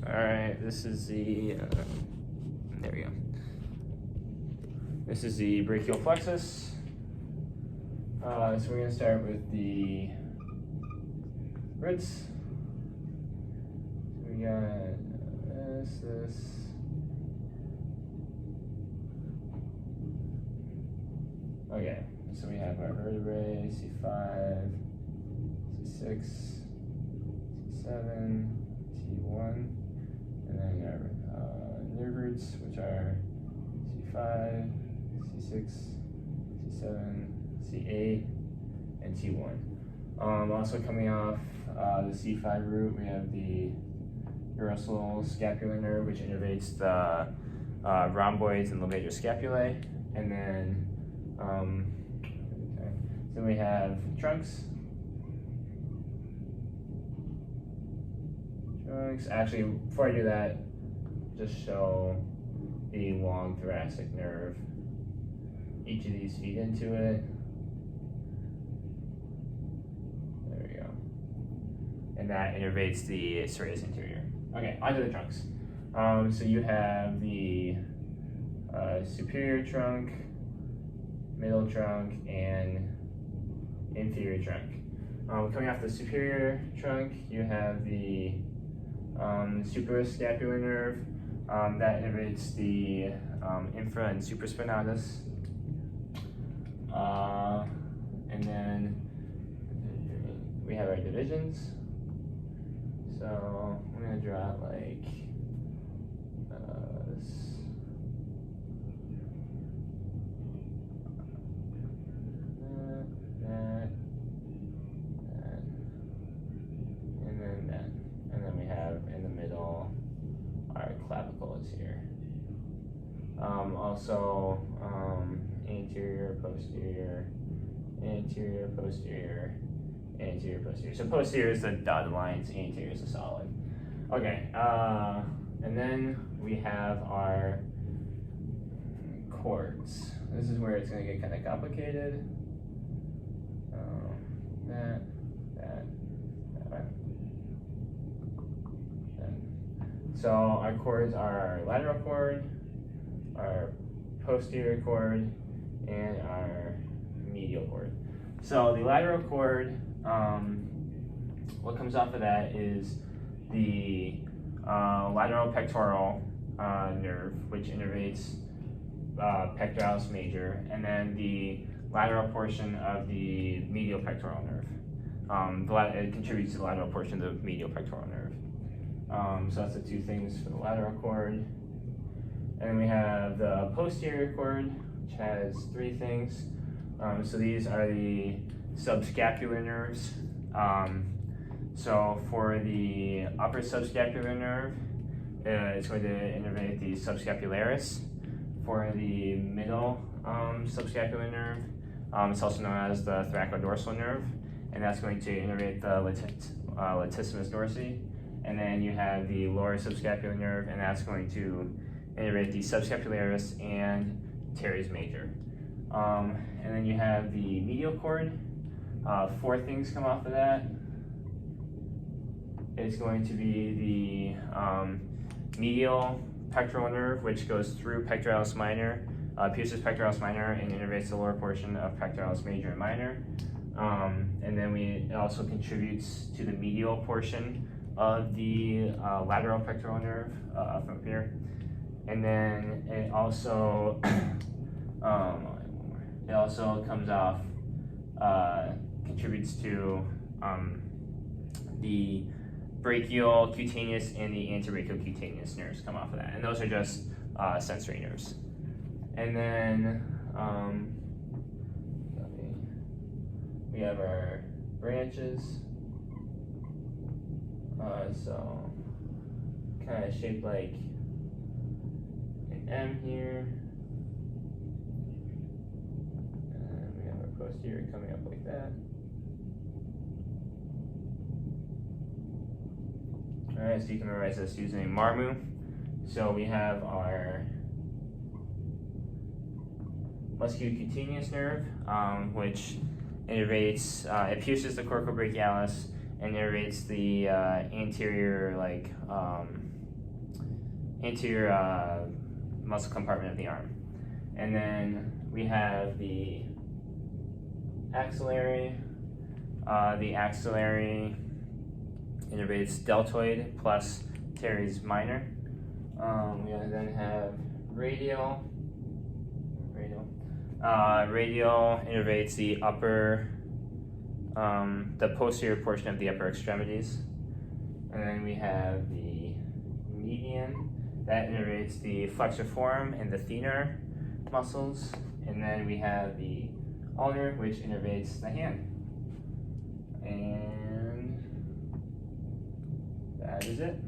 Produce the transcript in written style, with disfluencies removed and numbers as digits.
Alright, this is the, there we go. This is the brachial plexus. So we're going to start with the roots. So we got this. Okay, so we have our vertebrae, C5, C6, C7, T1, and then our nerve roots, which are C5, C6, C7, C8, and T1. Also coming off the C5 root, we have the dorsal scapular nerve, which innervates the rhomboids and levator scapulae, and then then we have trunks. Actually, before I do that, just show the long thoracic nerve. Each of these feed into it. There we go. And that innervates the serratus anterior. Okay, onto the trunks. So you have the superior trunk, middle trunk, and inferior trunk. Coming off the superior trunk, you have the suprascapular nerve that innervates the infra and supraspinatus. And then we have our divisions. So I'm going to draw it like this. That, and then that. And then we have in the middle our clavicle is here. Also anterior, posterior, anterior, posterior, anterior, posterior. So posterior is the dotted lines, anterior is the solid. Okay, and then we have our cords. This is where it's going to get kind of complicated. That. So our cords are our lateral cord, our posterior cord, and our medial cord. So the lateral cord, what comes off of that is the lateral pectoral nerve, which innervates pectoralis major, and then the lateral portion of the medial pectoral nerve. It contributes to the lateral portion of the medial pectoral nerve. So that's the two things for the lateral cord. And then we have the posterior cord, which has three things. So these are the subscapular nerves. So for the upper subscapular nerve, it's going to innervate the subscapularis. For the middle subscapular nerve, it's also known as the thoracodorsal nerve, and that's going to innervate the latissimus dorsi. And then you have the lower subscapular nerve, and that's going to innervate the subscapularis and teres major. And then you have the medial cord. Four things come off of that. It's going to be the medial pectoral nerve, which goes through pectoralis minor, pierces pectoralis minor, and innervates the lower portion of pectoralis major and minor. And then it also contributes to the medial portion of the lateral pectoral nerve from here. And then it also comes off, contributes to the brachial, cutaneous, and the antebrachial cutaneous nerves come off of that. And those are just sensory nerves. And then we have our branches. So kind of shaped like an M here. And we have our posterior coming up like that. Alright, so you can memorize this using Marmu. So we have our musculocutaneous nerve, which innervates, it pierces the corticobrachialis and innervates the anterior, anterior muscle compartment of the arm. And then we have the axillary. The axillary innervates deltoid plus teres minor. We then have radial. Radial innervates the upper, the posterior portion of the upper extremities. And then we have the median that innervates the flexor forum and the thenar muscles. And then we have the ulnar, which innervates the hand. And that is it.